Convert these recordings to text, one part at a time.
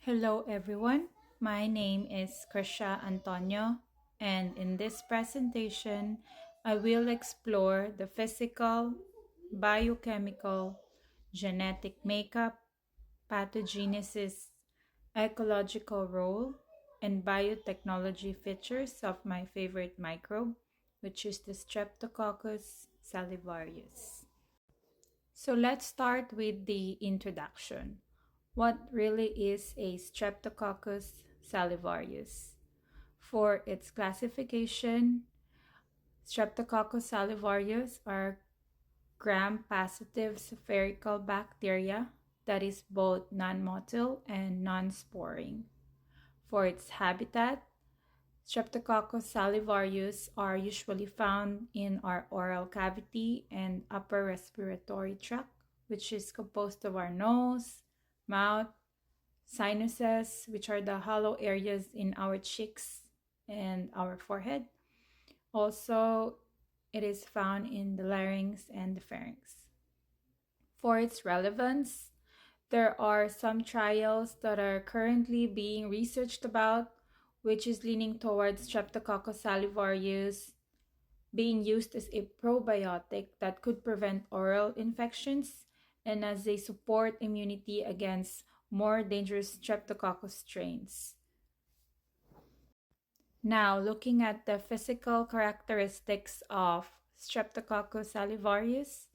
Hello everyone, my name is Krisha Antonio, and in this presentation, I will explore the physical, biochemical, genetic makeup, pathogenesis, ecological role, and biotechnology features of my favorite microbe, which is the Streptococcus salivarius. So let's start with the introduction. What really is a Streptococcus salivarius? For its classification, Streptococcus salivarius are gram-positive spherical bacteria that is both non-motile and non-sporing. For its habitat, Streptococcus salivarius are usually found in our oral cavity and upper respiratory tract, which is composed of our nose, mouth, sinuses, which are the hollow areas in our cheeks and our forehead. Also, it is found in the larynx and the pharynx. For its relevance, there are some trials that are currently being researched about, which is leaning towards Streptococcus salivarius being used as a probiotic that could prevent oral infections and as a support immunity against more dangerous Streptococcus strains. Now, looking at the physical characteristics of Streptococcus salivarius,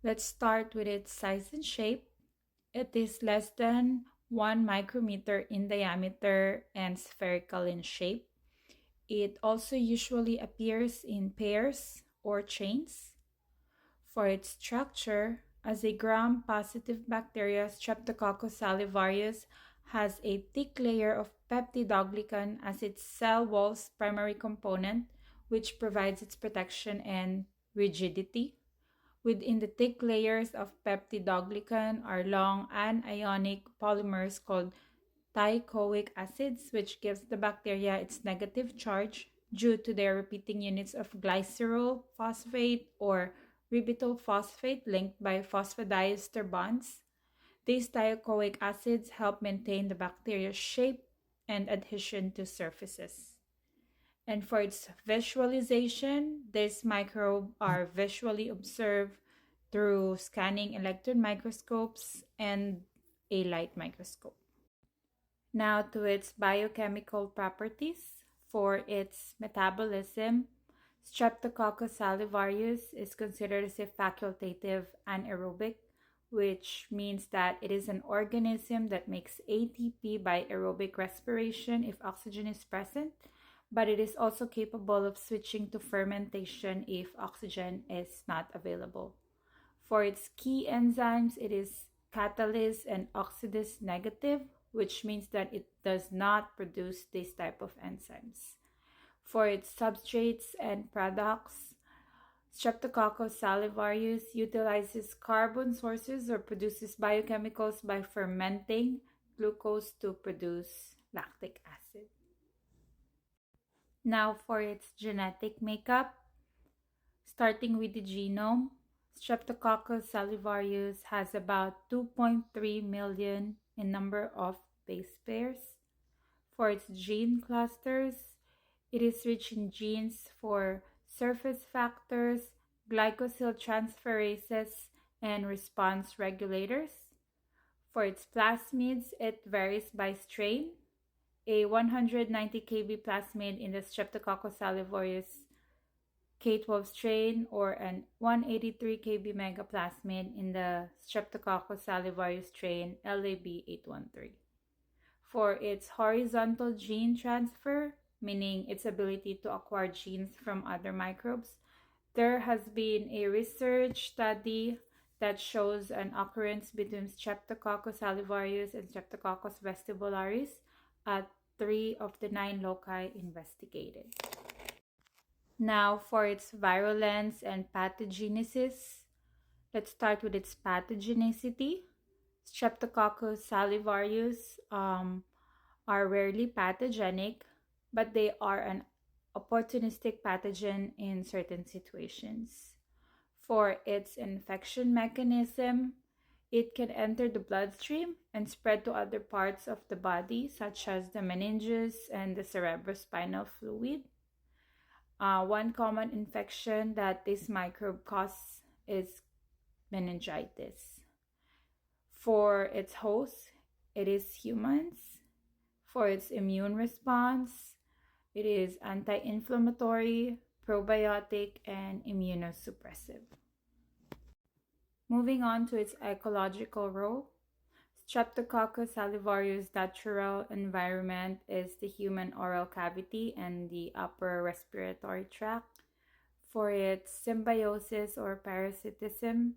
let's start with its size and shape. It is less than 1 micrometer in diameter and spherical in shape. It also usually appears in pairs or chains. For its structure, as a gram-positive bacteria, Streptococcus salivarius has a thick layer of peptidoglycan as its cell wall's primary component, which provides its protection and rigidity. Within the thick layers of peptidoglycan are long anionic polymers called teichoic acids, which gives the bacteria its negative charge due to their repeating units of glycerol phosphate or ribitol phosphate linked by phosphodiester bonds. These teichoic acids help maintain the bacteria's shape and adhesion to surfaces. And for its visualization, these microbes are visually observed through scanning electron microscopes and a light microscope. Now to its biochemical properties. For its metabolism, Streptococcus salivarius is considered as a facultative anaerobic, which means that it is an organism that makes ATP by aerobic respiration if oxygen is present, but it is also capable of switching to fermentation if oxygen is not available. For its key enzymes, it is catalase and oxidase negative, which means that it does not produce this type of enzymes. For its substrates and products, Streptococcus salivarius utilizes carbon sources or produces biochemicals by fermenting glucose to produce lactic acid. Now for its genetic makeup, starting with the genome, Streptococcus salivarius has about 2.3 million in number of base pairs. For its gene clusters, it is rich in genes for surface factors, glycosyltransferases, and response regulators. For its plasmids, it varies by strain. A 190 kb plasmid in the Streptococcus salivarius K12 strain or an 183 kb megaplasmid in the Streptococcus salivarius strain LAB813. For its horizontal gene transfer, meaning its ability to acquire genes from other microbes, there has been a research study that shows an occurrence between Streptococcus salivarius and Streptococcus vestibularis at 3 of the 9 loci investigated. Now for its virulence and pathogenesis, let's start with its pathogenicity. Streptococcus salivarius are rarely pathogenic, but they are an opportunistic pathogen in certain situations. For its infection mechanism, It can enter the bloodstream and spread to other parts of the body, such as the meninges and the cerebrospinal fluid. One common infection that this microbe causes is meningitis. For its host, it is humans. For its immune response, it is anti inflammatory, probiotic, and immunosuppressive. Moving on to its ecological role, Streptococcus salivarius' natural environment is the human oral cavity and the upper respiratory tract. For its symbiosis or parasitism,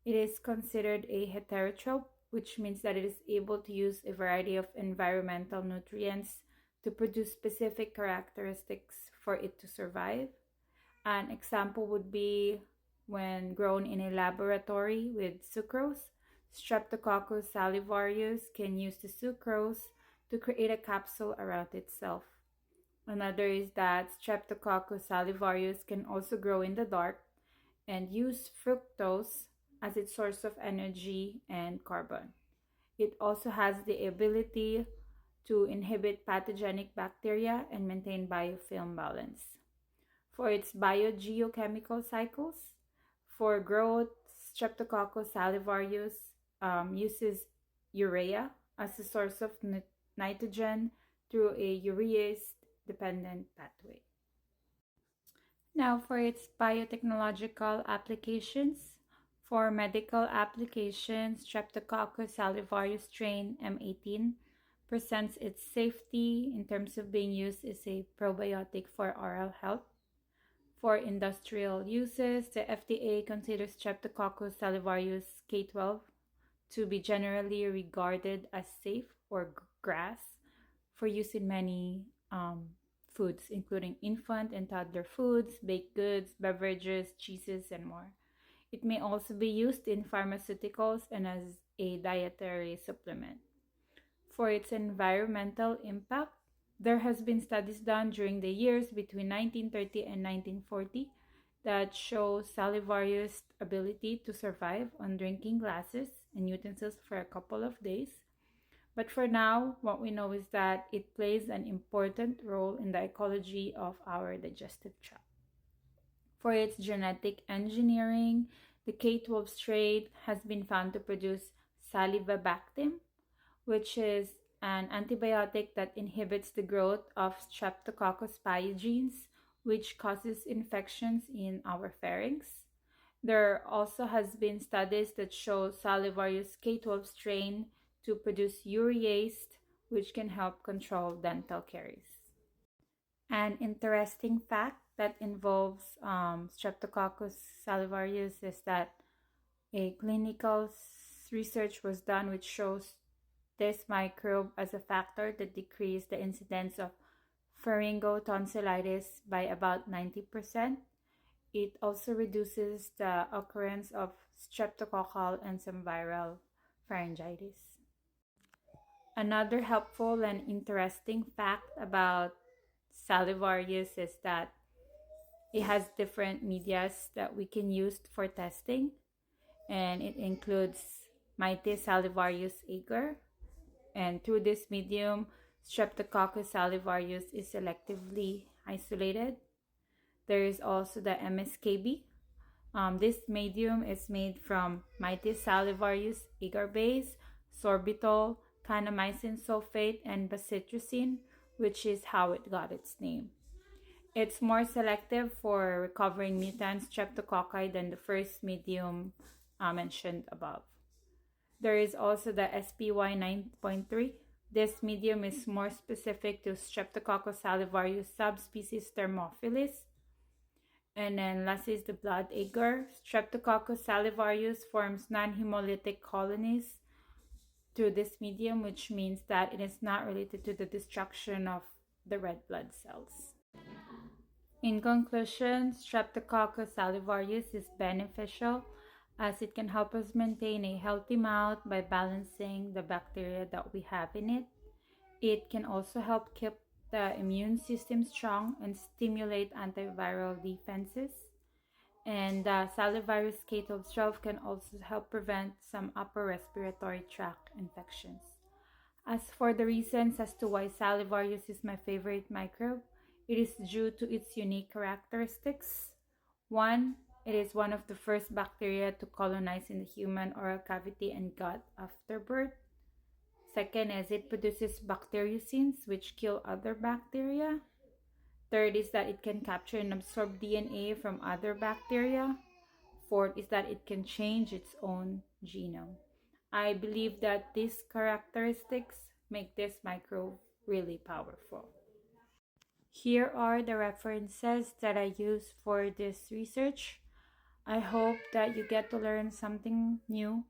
it is considered a heterotroph, which means that it is able to use a variety of environmental nutrients to produce specific characteristics for it to survive. An example would be when grown in a laboratory with sucrose, Streptococcus salivarius can use the sucrose to create a capsule around itself. Another is that Streptococcus salivarius can also grow in the dark and use fructose as its source of energy and carbon. It also has the ability to inhibit pathogenic bacteria and maintain biofilm balance. For its biogeochemical cycles, for growth, Streptococcus salivarius uses urea as a source of nitrogen through a urease dependent pathway. Now, for its biotechnological applications, for medical applications, Streptococcus salivarius strain M18 presents its safety in terms of being used as a probiotic for oral health. For industrial uses, the FDA considers Streptococcus salivarius K12 to be generally regarded as safe or GRAS for use in many foods, including infant and toddler foods, baked goods, beverages, cheeses, and more. It may also be used in pharmaceuticals and as a dietary supplement. For its environmental impact, there has been studies done during the years between 1930 and 1940 that show salivarius' ability to survive on drinking glasses and utensils for a couple of days. But for now, what we know is that it plays an important role in the ecology of our digestive tract. For its genetic engineering, the K12 strain has been found to produce salivibactam, which is an antibiotic that inhibits the growth of Streptococcus pyogenes, which causes infections in our pharynx. There also has been studies that show salivarius K12 strain to produce urease, which can help control dental caries. An interesting fact that involves Streptococcus salivarius is that a clinical research was done which shows this microbe as a factor that decreased the incidence of pharyngotonsillitis by about 90%. It also reduces the occurrence of streptococcal and some viral pharyngitis. Another helpful and interesting fact about salivarius is that it has different medias that we can use for testing, and it includes Mitis salivarius agar, and through this medium, Streptococcus salivarius is selectively isolated. There is also the MSKB. This medium is made from Mitis salivarius agar base, sorbitol, kanamycin sulfate, and bacitracin, which is how it got its name. It's more selective for recovering mutant streptococci than the first medium mentioned above. There is also the SPY 9.3. This medium is more specific to Streptococcus salivarius subspecies Thermophilus. And then last is the blood agar. Streptococcus salivarius forms non-hemolytic colonies through this medium, which means that it is not related to the destruction of the red blood cells. In conclusion, Streptococcus salivarius is beneficial as it can help us maintain a healthy mouth by balancing the bacteria that we have in it. It can also help keep the immune system strong and stimulate antiviral defenses. And salivarius K12 can also help prevent some upper respiratory tract infections. As for the reasons as to why salivarius is my favorite microbe, it is due to its unique characteristics. One, it is one of the first bacteria to colonize in the human oral cavity and gut after birth. Second is it produces bacteriocins which kill other bacteria. Third is that it can capture and absorb DNA from other bacteria. Fourth is that it can change its own genome. I believe that these characteristics make this microbe really powerful. Here are the references that I use for this research. I hope that you get to learn something new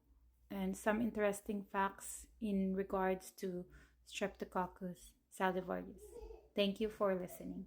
and some interesting facts in regards to Streptococcus salivarius. Thank you for listening.